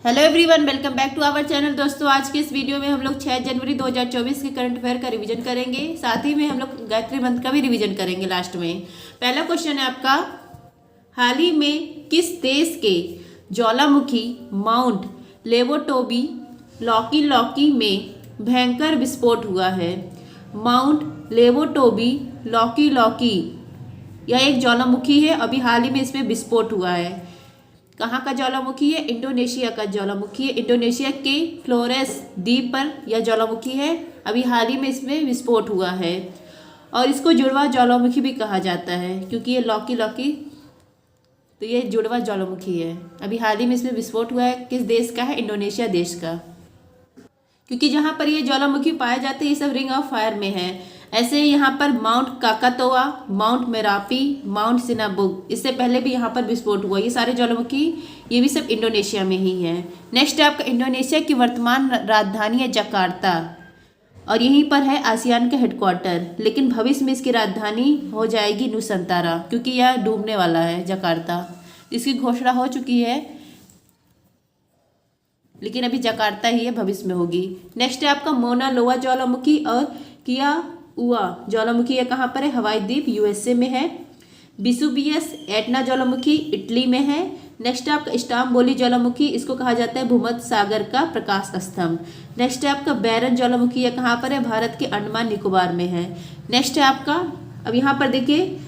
Hello everyone, welcome back to our channel. दोस्तों, आज के इस वीडियो में हम लोग 6 जनवरी 2024 के करंट अफेयर का रिवीजन करेंगे। साथ ही में हम लोग गायत्री मंत्र का भी रिवीजन करेंगे लास्ट में। पहला क्वेश्चन है आपका, हाल ही में किस देश के ज्वालामुखी माउंट लेवोटोबी लॉकी लॉकी में भयंकर विस्फोट हुआ है। माउंट लेवोटोबी लॉकी लॉकी यह एक ज्वालामुखी है। अभी हाल ही में इसमें विस्फोट हुआ है। कहाँ का ज्वालामुखी है? इंडोनेशिया का ज्वालामुखी है। इंडोनेशिया के फ्लोरेस द्वीप पर यह ज्वालामुखी है। अभी हाल ही में इसमें विस्फोट हुआ है और इसको जुड़वा ज्वालामुखी भी कहा जाता है, क्योंकि ये लॉकी लॉकी तो ये जुड़वा ज्वालामुखी है। अभी हाल ही में इसमें विस्फोट हुआ है। किस देश का है? इंडोनेशिया देश का। क्योंकि जहाँ पर ये ज्वालामुखी पाए जाते हैं ये सब रिंग ऑफ फायर में है। ऐसे यहाँ पर माउंट काकातोआ, माउंट मेरापी, माउंट सिनाबुक, इससे पहले भी यहाँ पर विस्फोट हुआ। ये सारे ज्वालामुखी ये भी सब इंडोनेशिया में ही है। नेक्स्ट है आपका, इंडोनेशिया की वर्तमान राजधानी है जकार्ता और यहीं पर है आसियान का हेडक्वार्टर। लेकिन भविष्य में इसकी राजधानी हो जाएगी नुसंतारा, क्योंकि यह डूबने वाला है जकार्ता। इसकी घोषणा हो चुकी है, लेकिन अभी जकार्ता ही है, भविष्य में होगी। नेक्स्ट है आपका, मोना लोआ ज्वालामुखी और किया उआ ज्वालामुखी ये कहाँ पर है? हवाई द्वीप यूएसए में है। बिसुबियस एटना ज्वालामुखी इटली में है। नेक्स्ट है आपका, स्टाम्बोली ज्वालामुखी, इसको कहा जाता है भूमध्य सागर का प्रकाश स्तंभ। नेक्स्ट है आपका, बैरन ज्वालामुखी ये कहाँ पर है? भारत के अंडमान निकोबार में है। नेक्स्ट है आपका, अब यहाँ पर देखिए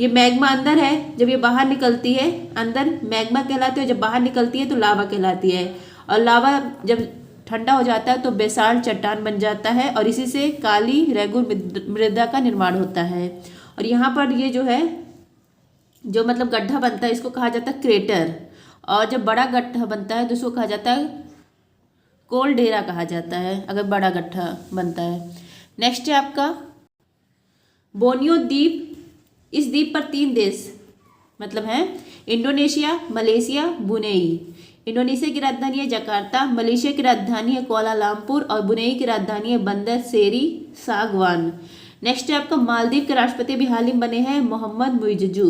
ये मैग्मा अंदर है, जब ये बाहर निकलती है अंदर मैग्मा कहलाती है, जब बाहर निकलती है तो लावा कहलाती है। और लावा जब ठंडा हो जाता है तो बेसाल्ट चट्टान बन जाता है और इसी से काली रेगुर मृदा का निर्माण होता है। और यहाँ पर ये जो है जो मतलब गड्ढा बनता है इसको कहा जाता है क्रेटर। और जब बड़ा गड्ढा बनता है तो इसको कहा जाता है कोलडेरा कहा जाता है, अगर बड़ा गड्ढा बनता है। नेक्स्ट है आपका बोर्नियो द्वीप। इस द्वीप पर 3 देश मतलब हैं इंडोनेशिया, मलेशिया, ब्रुनेई। इंडोनेशिया की राजधानी है जकार्ता, मलेशिया की राजधानी है कुआलालंपुर और ब्रुनेई की राजधानी है बंदर सेरी सागवान। नेक्स्ट है आपका, मालदीव के राष्ट्रपति भी हाल ही में बने हैं मोहम्मद मुइज्जू।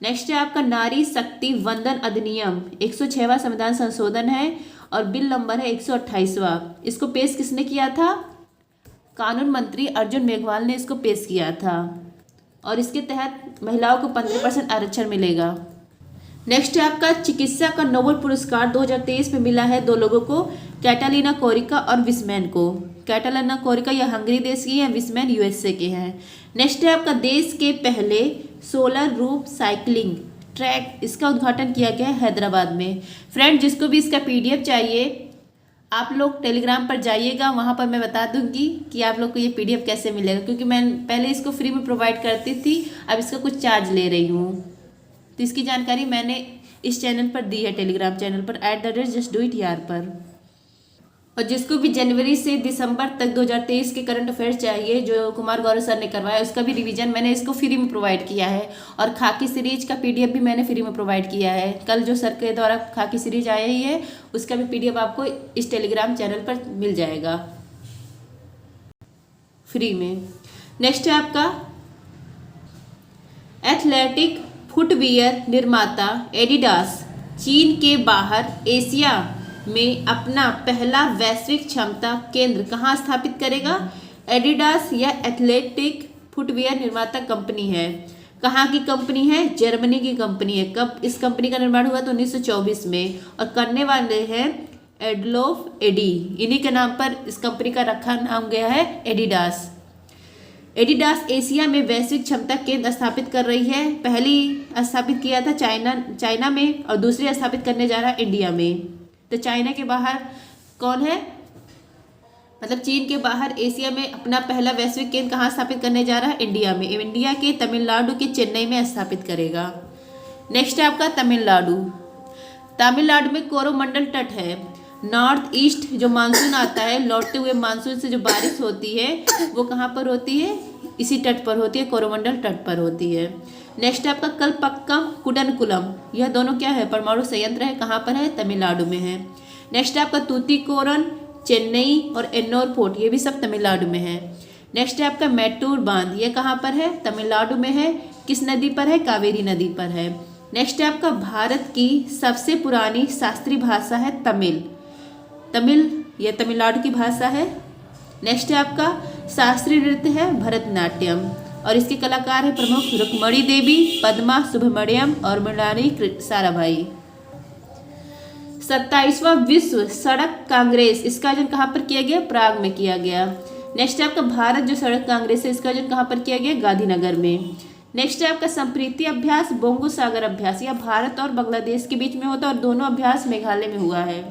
नेक्स्ट है आपका, नारी शक्ति वंदन अधिनियम 106वां संविधान संशोधन है और बिल नंबर है 128वां। इसको पेश किसने किया था? कानून मंत्री अर्जुन मेघवाल ने इसको पेश किया था और इसके तहत महिलाओं को 15% आरक्षण मिलेगा। नेक्स्ट है आपका, चिकित्सा का नोबेल पुरस्कार 2023 में मिला है 2 लोगों को, कैटालिना कोरिका और विस्मैन को। कैटालिना कोरिका यह हंगरी देश की है, विस्मैन यूएसए के हैं। नेक्स्ट है आपका, देश के पहले सोलर रूफ साइकिलिंग ट्रैक, इसका उद्घाटन किया गया है हैदराबाद में। फ्रेंड, जिसको भी इसका पीडीएफ चाहिए आप लोग टेलीग्राम पर जाइएगा, वहाँ पर मैं बता दूंगी कि आप लोग को ये पीडीएफ कैसे मिलेगा, क्योंकि मैं पहले इसको फ्री में प्रोवाइड करती थी, अब इसका कुछ चार्ज ले रही हूँ। तो इसकी जानकारी मैंने इस चैनल पर दी है, टेलीग्राम चैनल पर @justdoityar पर। और जिसको भी जनवरी से दिसंबर तक 2023 के करंट अफेयर्स चाहिए जो कुमार गौरव सर ने करवाया, उसका भी रिवीजन मैंने इसको फ्री में प्रोवाइड किया है। और खाकी सीरीज का पीडीएफ भी मैंने फ्री में प्रोवाइड किया है। कल जो सर के द्वारा खाकी सीरीज आई ही है उसका भी पीडीएफ आपको इस टेलीग्राम चैनल पर मिल जाएगा फ्री में। नेक्स्ट है आपका, एथलेटिक फुटवियर निर्माता एडिडास चीन के बाहर एशिया में अपना पहला वैश्विक क्षमता केंद्र कहाँ स्थापित करेगा? एडिडास यह एथलेटिक फुटवियर निर्माता कंपनी है। कहाँ की कंपनी है? जर्मनी की कंपनी है। कब इस कंपनी का निर्माण हुआ? तो 1924 में। और करने वाले हैं एडोल्फ एडी, इन्हीं के नाम पर इस कंपनी का रखा नाम गया है एडिडास। एडिडास एशिया में वैश्विक क्षमता केंद्र स्थापित कर रही है। पहली स्थापित किया था चाइना में और दूसरी स्थापित करने जा रहा है इंडिया में। तो चाइना के बाहर कौन है? मतलब चीन के बाहर एशिया में अपना पहला वैश्विक केंद्र कहाँ स्थापित करने जा रहा है? इंडिया में। इंडिया के तमिलनाडु के चेन्नई में स्थापित करेगा। नेक्स्ट है आपका, तमिलनाडु। तमिलनाडु में कोरोमंडल तट है। नॉर्थ ईस्ट जो मानसून आता है, लौटते हुए मानसून से जो बारिश होती है वो कहाँ पर होती है? इसी तट पर होती है, कोरोमंडल तट पर होती है। नेक्स्ट है आपका, कलपक्कम कुडनकुलम, यह दोनों क्या है? परमाणु संयंत्र है। कहाँ पर है? तमिलनाडु में है। नेक्स्ट है आपका, तूतीकोरन, चेन्नई और एन्नोर फोर्ट, ये भी सब तमिलनाडु में है। नेक्स्ट है आपका, मैटूर बांध, ये कहाँ पर है? तमिलनाडु में है। किस नदी पर है? कावेरी नदी पर है। नेक्स्ट है आपका भारत की सबसे पुरानी शास्त्रीय भाषा है तमिल। तमिल यह तमिलनाडु की भाषा है। नेक्स्ट है आपका शास्त्रीय नृत्य है भरतनाट्यम और इसके कलाकार है प्रमुख रुक्मणी देवी, पद्मा सुब्रमण्यम और मृणाली साराभाई। 27वां विश्व सड़क कांग्रेस, इसका आयोजन कहाँ पर किया गया? प्राग में किया गया। नेक्स्ट है आपका भारत जो सड़क कांग्रेस है, इसका आयोजन कहाँ पर किया गया? गांधीनगर में। नेक्स्ट है आपका संप्रीति अभ्यास, बोंगो सागर अभ्यास, यह भारत और बांग्लादेश के बीच में होता है और दोनों अभ्यास मेघालय में हुआ है।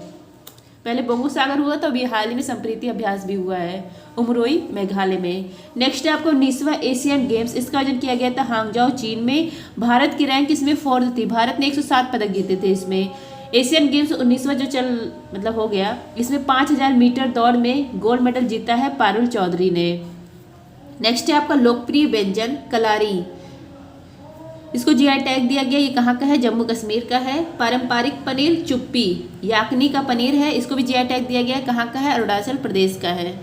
पहले बोंगो सागर हुआ था, अभी हाल ही में संप्रीति अभ्यास भी हुआ है उमरोई मेघालय में। नेक्स्ट है आपको 19वां एशियन गेम्स, इसका आयोजन किया गया था हांगजाओ चीन में। भारत की रैंक इसमें 4th थी, भारत ने 107 पदक जीते थे इसमें। एशियन गेम्स 19वां जो हो गया, इसमें 5000 मीटर दौड़ में गोल्ड मेडल जीता है पारुल चौधरी ने। नेक्स्ट है आपका लोकप्रिय व्यंजन कलारी, इसको जीआई टैग दिया गया, ये कहाँ का है? जम्मू कश्मीर का है। पारंपरिक पनीर चुप्पी याकनी का पनीर है, इसको भी जीआई टैग दिया गया है, कहाँ का है? अरुणाचल प्रदेश का है।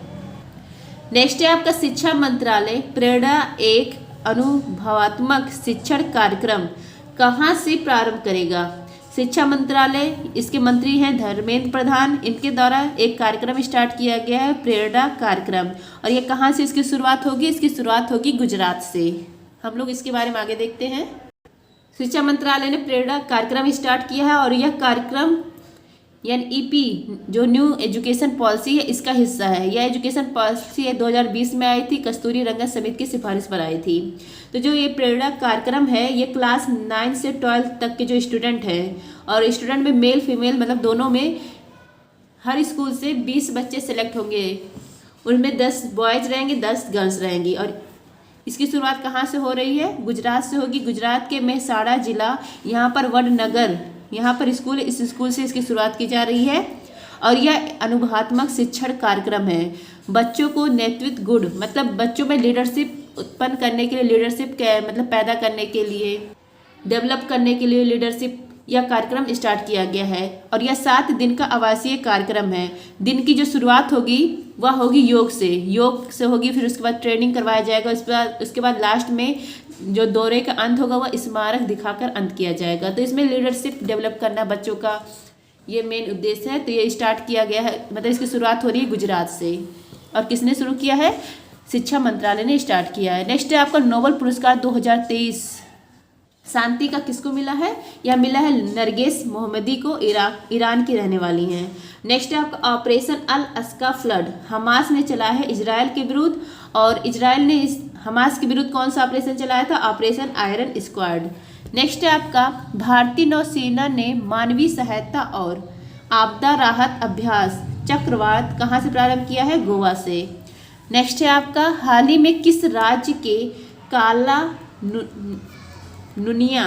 नेक्स्ट है आपका शिक्षा मंत्रालय प्रेरणा एक अनुभवात्मक शिक्षण कार्यक्रम कहाँ से प्रारंभ करेगा? शिक्षा मंत्रालय, इसके मंत्री हैं धर्मेंद्र प्रधान, इनके द्वारा एक कार्यक्रम स्टार्ट किया गया है प्रेरणा कार्यक्रम। और ये कहाँ से इसकी शुरुआत होगी? इसकी शुरुआत होगी गुजरात से। हम लोग इसके बारे में आगे देखते हैं। शिक्षा मंत्रालय ने प्रेरणा कार्यक्रम स्टार्ट किया है और यह कार्यक्रम एनईपी जो न्यू एजुकेशन पॉलिसी है इसका हिस्सा है। यह एजुकेशन पॉलिसी 2020 में आई थी, कस्तूरी रंगन समिति की सिफारिश पर आई थी। तो जो ये प्रेरणा कार्यक्रम है ये क्लास 9 से 12 तक के जो स्टूडेंट हैं और स्टूडेंट में मेल फीमेल मतलब दोनों में हर स्कूल से 20 बच्चे सेलेक्ट होंगे, उनमें 10 बॉयज़ रहेंगे 10 गर्ल्स रहेंगी। और इसकी शुरुआत कहाँ से हो रही है? गुजरात से होगी। गुजरात के मेहसाणा जिला, यहाँ पर वडनगर, यहाँ पर स्कूल, इस स्कूल से इसकी शुरुआत की जा रही है। और यह अनुभवात्मक शिक्षण कार्यक्रम है। बच्चों को नेतृत्व गुण मतलब बच्चों में लीडरशिप उत्पन्न करने के लिए, लीडरशिप मतलब पैदा करने के लिए, डेवलप करने के लिए लीडरशिप यह कार्यक्रम स्टार्ट किया गया है। और यह 7 दिन का आवासीय कार्यक्रम है। दिन की जो शुरुआत होगी वह होगी योग से होगी, फिर उसके बाद ट्रेनिंग करवाया जाएगा, उसके बाद लास्ट में जो दौरे का अंत होगा वह स्मारक दिखाकर अंत किया जाएगा। तो इसमें लीडरशिप डेवलप करना बच्चों का ये मेन उद्देश्य है। तो ये स्टार्ट किया गया है, मतलब इसकी शुरुआत हो रही है गुजरात से। और किसने शुरू किया है? शिक्षा मंत्रालय ने स्टार्ट किया है। नेक्स्ट है आपका नोबेल पुरस्कार 2023 शांति का किसको मिला है? यह मिला है नरगिस मोहम्मदी को, ईरान की रहने वाली हैं। नेक्स्ट है आपका ऑपरेशन अल अस्का फ्लड हमास ने चलाया है इजराइल के विरुद्ध। और इजराइल ने इस हमास के विरुद्ध कौन सा ऑपरेशन चलाया था? Operation iron squad. नेक्स्ट है आपका भारतीय नौसेना ने मानवीय सहायता और आपदा राहत अभ्यास चक्रवात कहाँ से प्रारंभ किया है? गोवा से। नेक्स्ट है आपका हाल ही में किस राज्य के काला नुनिया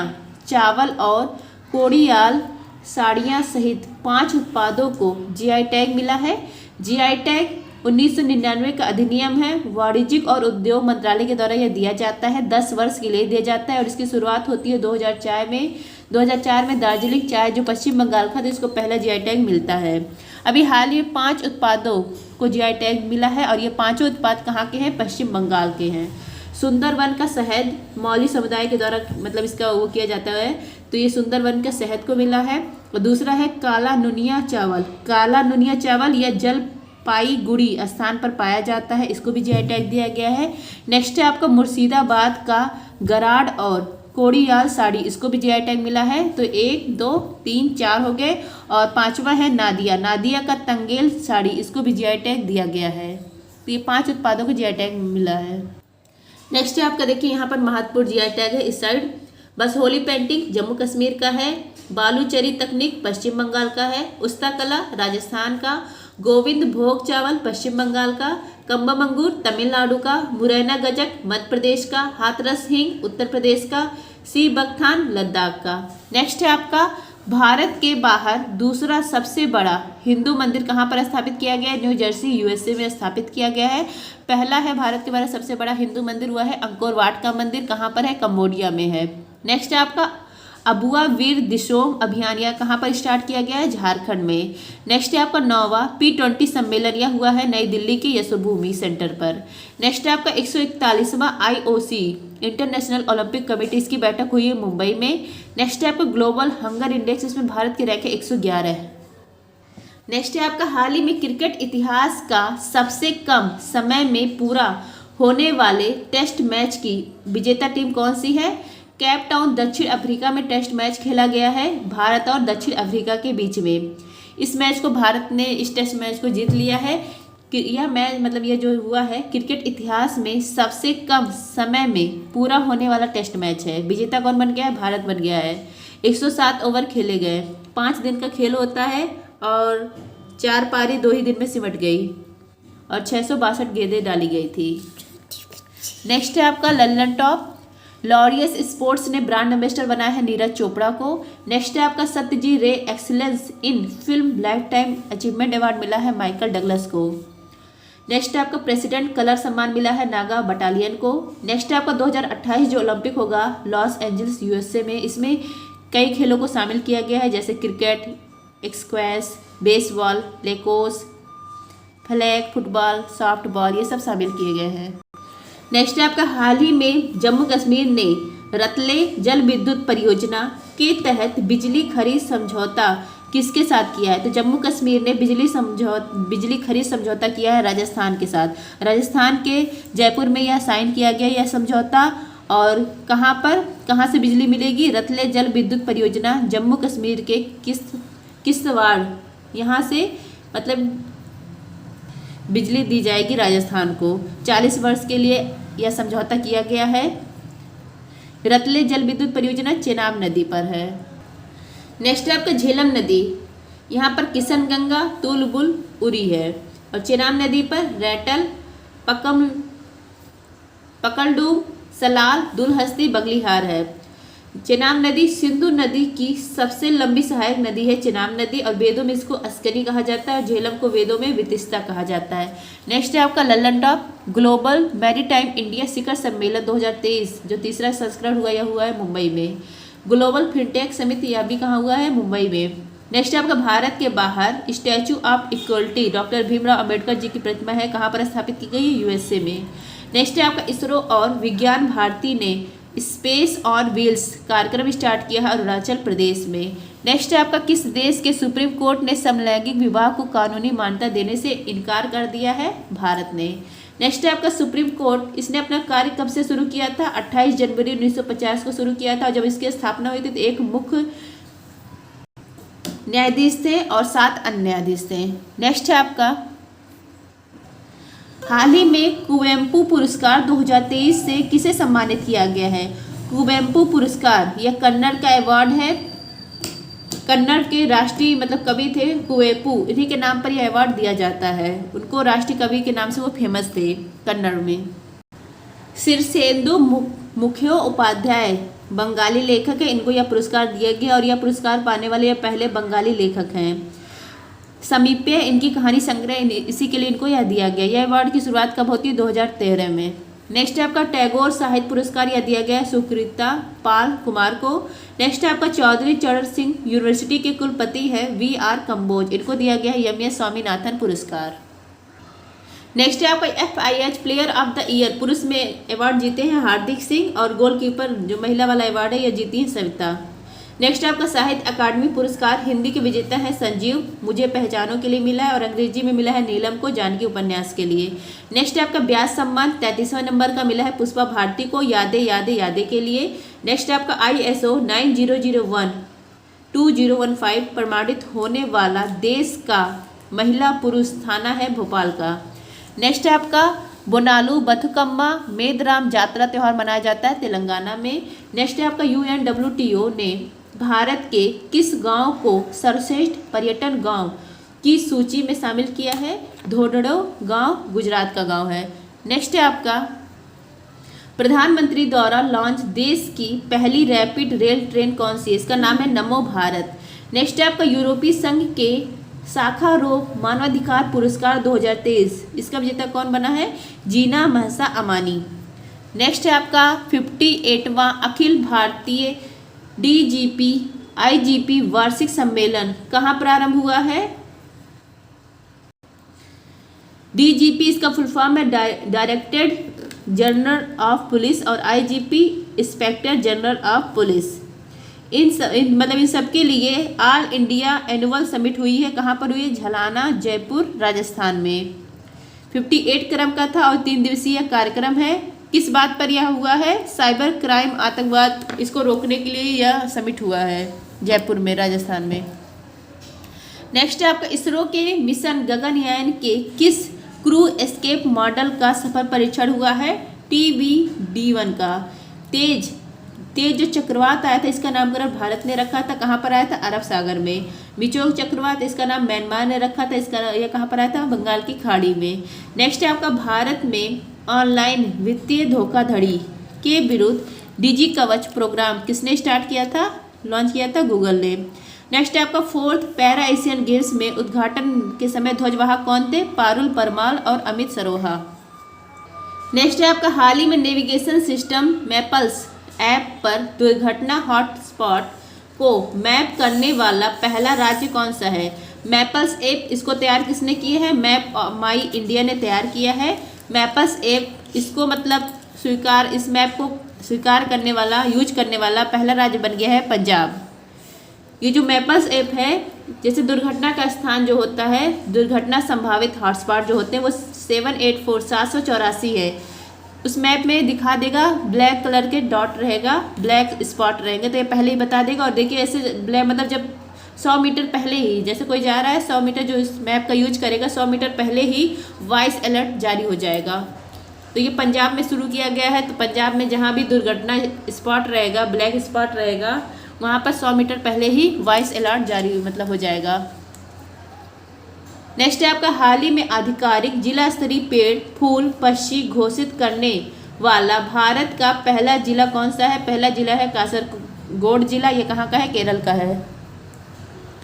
चावल और कोड़ियाल साड़ियाँ सहित 5 उत्पादों को जीआई टैग मिला है? जीआई टैग 1999 का अधिनियम है, वाणिज्यिक और उद्योग मंत्रालय के द्वारा यह दिया जाता है, 10 वर्ष के लिए दिया जाता है। और इसकी शुरुआत होती है 2004 में दार्जिलिंग चाय जो पश्चिम बंगाल का, तो इसको पहला जीआई टैग मिलता है। अभी हाल ही 5 उत्पादों को जीआई टैग मिला है और ये 5 उत्पाद कहाँ के हैं? पश्चिम बंगाल के हैं। सुंदरवन का शहद मौली समुदाय के द्वारा मतलब इसका वो किया जाता है, तो ये सुंदरवन का शहद को मिला है। और दूसरा है काला नुनिया चावल। काला नुनिया चावल यह जलपाईगुड़ी स्थान पर पाया जाता है, इसको भी जीआई टैग दिया गया है। नेक्स्ट है आपका मुर्शिदाबाद का गराड़ और कोड़ियाल साड़ी, इसको भी जीआई टैग मिला है। तो 1 2 3 4 हो गए। और 5वां है नादिया का तंगेल साड़ी, इसको भी जीआई टैग दिया गया है। तो ये 5 उत्पादों को जीआई टैग मिला है। नेक्स्ट है आपका देखिए यहाँ पर महत्वपूर्ण जीआई टैग है इस साइड। बस होली पेंटिंग जम्मू कश्मीर का है। बालूचरी तकनीक पश्चिम बंगाल का है। उस्ता कला राजस्थान का। गोविंद भोग चावल पश्चिम बंगाल का। कम्बम अंगूर तमिलनाडु का। मुरैना गजक मध्य प्रदेश का। हाथरस हींग उत्तर प्रदेश का। सी बगथान लद्दाख का। नेक्स्ट है आपका भारत के बाहर दूसरा सबसे बड़ा हिंदू मंदिर कहाँ पर स्थापित किया गया है? न्यू जर्सी यूएसए में स्थापित किया गया है। पहला है भारत के बाहर सबसे बड़ा हिंदू मंदिर हुआ है अंकोर वाट का मंदिर, कहाँ पर है? कंबोडिया में है। नेक्स्ट है आपका अबुआ वीर दिशोम अभियान यह कहाँ पर स्टार्ट किया गया है? झारखंड में। नेक्स्ट है आपका 9वां P20 सम्मेलन, यह हुआ है नई दिल्ली के यशोभूमि सेंटर पर। नेक्स्ट है आपका 141वां IOC इंटरनेशनल ओलंपिक कमेटी, इसकी बैठक हुई है मुंबई में। नेक्स्ट है आपका ग्लोबल हंगर इंडेक्स, इसमें भारत की रैंक है 111 है। नेक्स्ट है आपका हाल ही में क्रिकेट इतिहास का सबसे कम समय में पूरा होने वाले टेस्ट मैच की विजेता टीम कौन सी है? केप टाउन दक्षिण अफ्रीका में टेस्ट मैच खेला गया है भारत और दक्षिण अफ्रीका के बीच में। इस मैच को भारत ने इस टेस्ट मैच को जीत लिया है कि यह मैच मतलब यह जो हुआ है क्रिकेट इतिहास में सबसे कम समय में पूरा होने वाला टेस्ट मैच है। विजेता कौन बन गया है? भारत बन गया है। 107 ओवर खेले गए, 5 दिन का खेल होता है और 4 पारी 2 ही दिन में सिमट गई और 662 गेंदें डाली गई थी। नेक्स्ट है आपका लल्लन टॉप लॉरियस स्पोर्ट्स ने ब्रांड एम्बेसडर बनाया है नीरज चोपड़ा को। नेक्स्ट है आपका सत्यजी रे excellence in film life time achievement award मिला है माइकल डगलस को। नेक्स्ट है आपका प्रेसिडेंट कलर सम्मान मिला है नागा बटालियन को। नेक्स्ट है आपका 2028 जो ओलंपिक होगा लॉस एंजल्स USA में, इसमें कई खेलों को शामिल किया गया है जैसे cricket, squash, baseball, lacrosse, flag football, softball, ये सब शामिल किए गए हैं। नेक्स्ट है आपका हाल ही में जम्मू कश्मीर ने रतले जल विद्युत परियोजना के तहत बिजली खरीद समझौता किसके साथ किया है? तो जम्मू कश्मीर ने बिजली खरीद समझौता किया है राजस्थान के साथ। राजस्थान के जयपुर में यह साइन किया गया यह समझौता। और कहाँ से बिजली मिलेगी? रतले जल विद्युत परियोजना जम्मू कश्मीर के किश्तवाड़, यहाँ से मतलब बिजली दी जाएगी राजस्थान को। 40 वर्ष के लिए यह समझौता किया गया है। रतले जल विद्युत परियोजना चेनाब नदी पर है। नेक्स्ट है आपका झेलम नदी, यहाँ पर किशनगंगा, तुलबुल, उरी है। और चेनाब नदी पर रैटल, पकलडूम, सलाल, दुलहस्ती, बगलीहार है। चेनाब नदी सिंधु नदी की सबसे लंबी सहायक नदी है चेनाब नदी, और वेदों में इसको अस्कनी कहा जाता है और झेलम को वेदों में वितिस्ता कहा जाता है। नेक्स्ट है आपका Lallan top global maritime India शिखर सम्मेलन 2023 जो तीसरा संस्करण हुआ है मुंबई में। ग्लोबल फिनटेक समिति यह भी कहाँ हुआ है? मुंबई में। नेक्स्ट है आपका भारत के बाहर statue of equality doctor Bhimrao Ambedkar ji की प्रतिमा है, कहाँ पर स्थापित की गई है? USA में। नेक्स्ट है आपका इसरो और विज्ञान भारती ने स्पेस ऑन व्हील्स कार्यक्रम स्टार्ट किया है अरुणाचल प्रदेश में। नेक्स्ट है आपका किस देश के सुप्रीम कोर्ट ने समलैंगिक विवाह को कानूनी मान्यता देने से इनकार कर दिया है? भारत ने। नेक्स्ट है आपका सुप्रीम कोर्ट, इसने अपना कार्य कब से शुरू किया था? 28 जनवरी 1950 को शुरू किया था। जब इसकी स्थापना हुई थी तो एक मुख्य न्यायाधीश थे और 7 अन्य न्यायाधीश थे। नेक्स्ट है आपका हाल ही में कुवेम्पू पुरस्कार 2023 से किसे सम्मानित किया गया है? कुवेम्पू पुरस्कार यह कन्नड़ का अवार्ड है। कन्नड़ के राष्ट्रीय मतलब कवि थे कुवेम्पू, इन्हीं के नाम पर यह अवार्ड दिया जाता है। उनको राष्ट्रीय कवि के नाम से वो फेमस थे कन्नड़ में। शीर्षेंदु मुखोपाध्याय बंगाली लेखक है, इनको यह पुरस्कार दिया गया और यह पुरस्कार पाने वाले यह पहले बंगाली लेखक हैं। समीप्य इनकी कहानी संग्रह, इसी के लिए इनको यह दिया गया। यह अवार्ड की शुरुआत कब होती है? 2013 में। नेक्स्ट है आपका टैगोर साहित्य पुरस्कार यह दिया गया है सुकृता पाल कुमार को। नेक्स्ट है आपका चौधरी चरण सिंह यूनिवर्सिटी के कुलपति है VR कंबोज, इनको दिया गया है MS स्वामीनाथन पुरस्कार। नेक्स्ट है आपका FIH player of the year पुरुष में अवार्ड जीते हैं हार्दिक सिंह, और गोलकीपर जो महिला वाला अवार्ड है यह जीती है सविता। नेक्स्ट आपका साहित्य अकादमी पुरस्कार हिंदी के विजेता है संजीव, मुझे पहचानों के लिए मिला है, और अंग्रेजी में मिला है नीलम को जानकी उपन्यास के लिए। नेक्स्ट आपका व्यास सम्मान 33वां नंबर का मिला है पुष्पा भारती को यादें यादें यादें के लिए। नेक्स्ट आपका ISO 9001-2015 प्रमाणित होने वाला देश का महिला पुरुष थाना है भोपाल का। नेक्स्ट है आपका बोनालू बथुकम्मा मेदराम जात्रा त्यौहार मनाया जाता है तेलंगाना में। नेक्स्ट है आपका UNWTO ने भारत के किस गांव को सर्वश्रेष्ठ पर्यटन गांव की सूची में शामिल किया है? धोडड़ो गांव गुजरात का गांव है। नेक्स्ट है आपका प्रधानमंत्री द्वारा लॉन्च देश की पहली रैपिड रेल ट्रेन कौन सी है? इसका नाम है नमो भारत। नेक्स्ट है आपका यूरोपीय संघ के साखारोव मानवाधिकार पुरस्कार 2023, इसका विजेता कौन बना है? जीना महसा अमानी। नेक्स्ट है आपका 58वां अखिल भारतीय DGP IGP वार्षिक सम्मेलन कहाँ प्रारंभ हुआ है? DGP इसका फुल फॉर्म है डायरेक्टेड जनरल ऑफ पुलिस और IGP inspector general of police. इन सब के लिए ऑल इंडिया एनुअल समिट हुई है। कहाँ पर हुई है? झलाना, जयपुर, राजस्थान में। 58 क्रम का था और 3 दिवसीय कार्यक्रम है। किस बात पर यह हुआ है? साइबर क्राइम, आतंकवाद, इसको रोकने के लिए यह समिट हुआ है जयपुर में, राजस्थान में। नेक्स्ट है आपका इसरो के मिशन गगनयान के किस क्रू एस्केप मॉडल का सफल परीक्षण हुआ है? TBD-1 का। तेज जो चक्रवात आया था इसका नामकरण भारत ने रखा था। कहाँ पर आया था? अरब सागर में। मिचोंग चक्रवात इसका नाम म्यांमार ने रखा था। इसका यह कहाँ पर आया था? बंगाल की खाड़ी में। नेक्स्ट है आपका भारत में ऑनलाइन वित्तीय धोखाधड़ी के विरुद्ध डिजी कवच प्रोग्राम किसने स्टार्ट किया था? लॉन्च किया था गूगल ने। नेक्स्ट है आपका 4th पैरा एशियन गेम्स में उद्घाटन के समय ध्वजवाहक कौन थे? पारुल परमाल और अमित सरोहा। नेक्स्ट है आपका हाल ही में नेविगेशन सिस्टम मैपल्स ऐप पर दुर्घटना हॉटस्पॉट को मैप करने वाला पहला राज्य कौन सा है? मैपल्स ऐप इसको तैयार किसने किया है? मैप माई इंडिया ने तैयार किया है। मैपल्स ऐप इसको मतलब इस मैप को स्वीकार करने वाला, यूज करने वाला पहला राज्य बन गया है पंजाब। ये जो मैपल्स ऐप है, जैसे दुर्घटना का स्थान जो होता है, दुर्घटना संभावित हॉटस्पॉट जो होते हैं वो 784 है। उस मैप में दिखा देगा, ब्लैक कलर के डॉट रहेगा, ब्लैक स्पॉट रहेंगे, तो ये पहले ही बता देगा। और देखिए ऐसे ब्लैक मतलब जब 100 मीटर पहले ही, जैसे कोई जा रहा है 100 मीटर जो इस मैप का यूज करेगा, 100 मीटर पहले ही वॉइस अलर्ट जारी हो जाएगा। तो ये पंजाब में शुरू किया गया है। तो पंजाब में जहाँ भी दुर्घटना स्पॉट रहेगा, ब्लैक स्पॉट रहेगा, वहाँ पर 100 मीटर पहले ही वॉइस अलर्ट जारी मतलब हो जाएगा। नेक्स्ट है आपका हाल ही में आधिकारिक जिला स्तरीय पेड़ फूल पक्षी घोषित करने वाला भारत का पहला जिला कौन सा है? पहला जिला है कासरगोड जिला। ये कहाँ का है? केरल का है।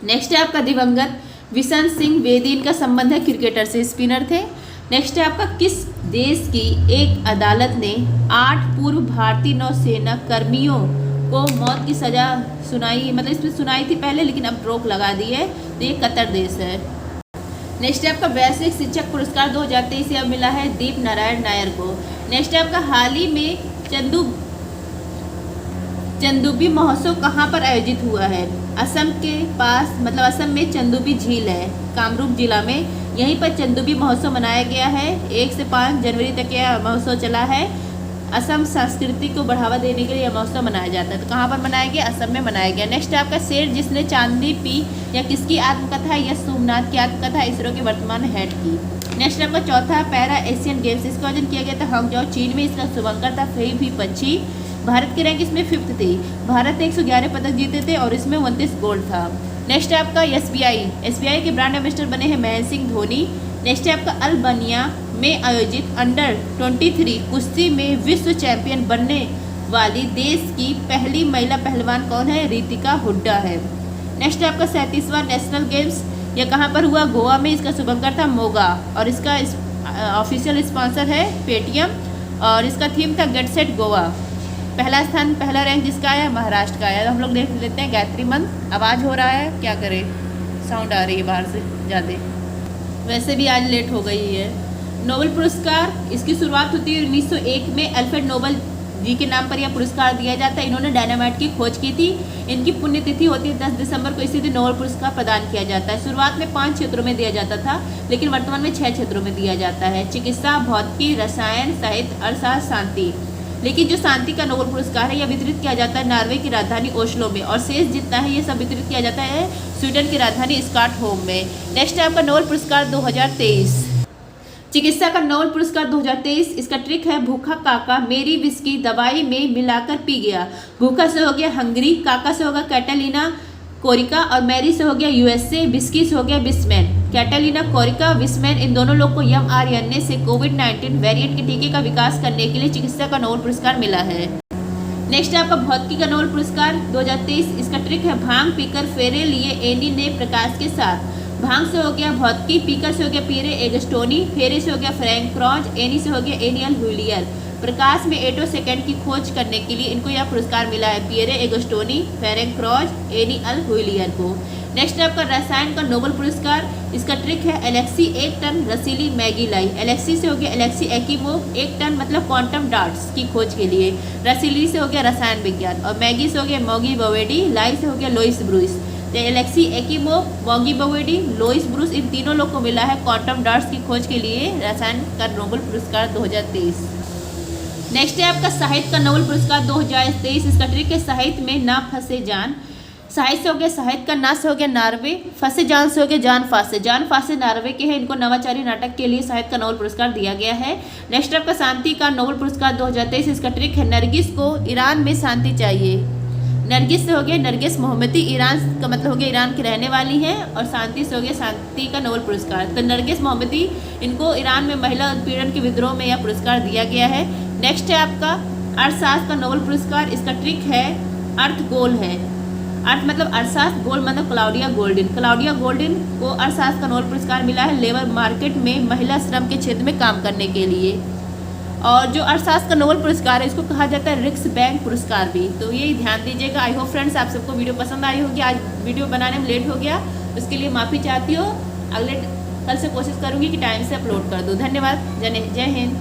नेक्स्ट है आपका दिवंगत विशन सिंह बेदी, इनका संबंध है क्रिकेटर से, स्पिनर थे। नेक्स्ट है आपका किस देश की एक अदालत ने 8 पूर्व भारतीय नौसेना कर्मियों को मौत की सजा सुनाई, मतलब इसमें सुनाई थी पहले लेकिन अब रोक लगा दी है। तो ये कतर देश है। नेक्स्ट है आपका वैश्विक शिक्षक पुरस्कार 2023 अब मिला है दीप नारायण नायर को। नेक्स्ट है आपका हाल ही में चंदुबी महोत्सव कहाँ पर आयोजित हुआ है? असम के पास, मतलब असम में चंदुबी झील है, कामरूप जिला में। यहीं पर चंदुबी महोत्सव मनाया गया है। 1 से 5 जनवरी तक यह महोत्सव चला है। असम संस्कृति को बढ़ावा देने के लिए यह महोत्सव मनाया जाता है। तो कहाँ पर मनाया गया? असम में मनाया गया। नेक्स्ट है आपका शेर जिसने चांदनी पी, या किसकी आत्मकथा है? यह सोमनाथ की आत्मकथा, इसरो के वर्तमान हेड की। नेक्स्ट आपका चौथा पैरा एशियन गेम्स, इसका आयोजन किया गया था हांगझाओ चीन में। इसका शुभंकर था फेई भी पक्षी। भारत की रैंक इसमें 5th थी। भारत ने 111 पदक जीते थे और इसमें 29 गोल्ड था। नेक्स्ट है आपका SBI के ब्रांड एम्बेसडर बने हैं महेंद्र सिंह धोनी। नेक्स्ट है आपका अल्बानिया में आयोजित अंडर 23 कुश्ती में विश्व चैंपियन बनने वाली देश की पहली महिला पहलवान कौन है? रितिका हुड्डा है। नेक्स्ट है आपका 37वां नेशनल गेम्स, यह कहाँ पर हुआ? गोवा में। इसका शुभंकर था मोगा और इसका ऑफिशियल स्पॉन्सर है पेटीएम और इसका थीम था गेट सेट गोवा। पहला रैंक जिसका आया महाराष्ट्र का आया। हम लोग देख लेते हैं गायत्री मंत्र। आवाज़ हो रहा है, क्या करें, साउंड आ रही है बाहर से ज़्यादा, वैसे भी आज लेट हो गई है। नोबेल पुरस्कार, इसकी शुरुआत होती है 1901 में। अल्फ्रेड नोबेल जी के नाम पर यह पुरस्कार दिया जाता है। इन्होंने डायनामाइट की खोज की थी। इनकी पुण्यतिथि होती है 10 दिसंबर को। इसी दिन नोबेल पुरस्कार प्रदान किया जाता है। शुरुआत में 5 क्षेत्रों में दिया जाता था लेकिन वर्तमान में 6 क्षेत्रों में दिया जाता है। चिकित्सा, भौतिकी, रसायन, साहित्य, अर्थशास्त्र, शांति। लेकिन जो शांति का नोबेल पुरस्कार है यह वितरित किया जाता है नॉर्वे की राजधानी ओस्लो में, और शेष जितना है ये सब वितरित किया जाता है स्वीडन की राजधानी स्टॉकहोम में। नेक्स्ट है आपका नोबेल पुरस्कार 2023। चिकित्सा का नोबेल पुरस्कार 2023, इसका ट्रिक है भूखा काका मेरी विस्की दवाई में मिलाकर पी गया। भूखा से हो गया हंगरी, काका से होगा कैटालिना कोरिका और मैरी से हो गया USA, विस्की से हो गया विस्मैन। कैटालिना कोरिका, विस्मैन, इन दोनों लोग को mRNA से कोविड-19 वेरिएंट के टीके का विकास करने के लिए चिकित्सा का नोबेल पुरस्कार मिला है। नेक्स्ट है आपका भौतिकी का नोबेल पुरस्कार 2023, इसका ट्रिक है भांग पीकर फेरे लिए एनी ने प्रकाश के साथ। भांग से हो गया भौतिकी, पीकर से हो गया पीरे एगस्टोनी, फेरे से हो गया फ्रैंक क्रॉज, एनी से हो गया एनियल हुलियर। प्रकाश में एटो सेकेंड की खोज करने के लिए इनको यह पुरस्कार मिला है पियरे एगोस्टोनी, फेरेंक क्रॉज, एनी अल हुइलियर को। नेक्स्ट है आपका रसायन का नोबेल पुरस्कार। इसका ट्रिक है एलेक्सी 1 टन रसीली मैगी लाई। एलेक्सी से हो गया एलेक्सी एक्कीमोव, 1 टन मतलब क्वांटम डार्ट्स की खोज के लिए। रसीली से हो गया रसायन विज्ञान, और मैगी से हो गया मोगी बवेडी, लाई से हो गया लोइस ब्रूस। तो एलेक्सी एक्कीमोव, मोगी बवेडी, लोइस ब्रूस, इन तीनों लोग को मिला है क्वांटम डार्ट्स की खोज के लिए रसायन का नोबेल पुरस्कार 2023। नेक्स्ट है आपका साहित्य का नोबेल पुरस्कार 2023। इसका ट्रिक है साहित्य में ना फंसे जान। साहित्य से हो गया साहित्य का, ना से हो गया नार्वे, फंसे जान से हो गया जान फासे। जान फासे नार्वे के हैं, इनको नवाचारी नाटक के लिए साहित्य का नोबेल पुरस्कार दिया गया है। नेक्स्ट आपका शांति का नोबेल पुरस्कार 2023। इसका ट्रिक है नरगिस को ईरान में शांति चाहिए। नरगिस से हो गया नरगिस मोहम्मदी, ईरान का मतलब हो गया ईरान की रहने वाली हैं, और शांति से हो गया शांति का नोबेल पुरस्कार। तो नरगिस मोहम्मदी, इनको ईरान में महिला उत्पीड़न के विद्रोह में यह पुरस्कार दिया गया है। नेक्स्ट है आपका अर्थशास्त्र का नोबेल पुरस्कार। इसका ट्रिक है अर्थ गोल है। अर्थ मतलब अर्थशास्त्र, गोल मतलब क्लाउडिया गोल्डिन। क्लाउडिया गोल्डिन को अर्थशास्त्र का नोबेल पुरस्कार मिला है लेबर मार्केट में महिला श्रम के क्षेत्र में काम करने के लिए। और जो अर्थशास्त्र का नोबेल पुरस्कार है इसको कहा जाता है रिक्स बैंक पुरस्कार भी। तो ये ध्यान दीजिएगा। आई होप फ्रेंड्स आप सबको वीडियो पसंद आई होगी। आज वीडियो बनाने में लेट हो गया, उसके लिए माफ़ी चाहती हूँ। कल से कोशिश करूँगी कि टाइम से अपलोड कर दूँ। धन्यवाद। जय हिंद।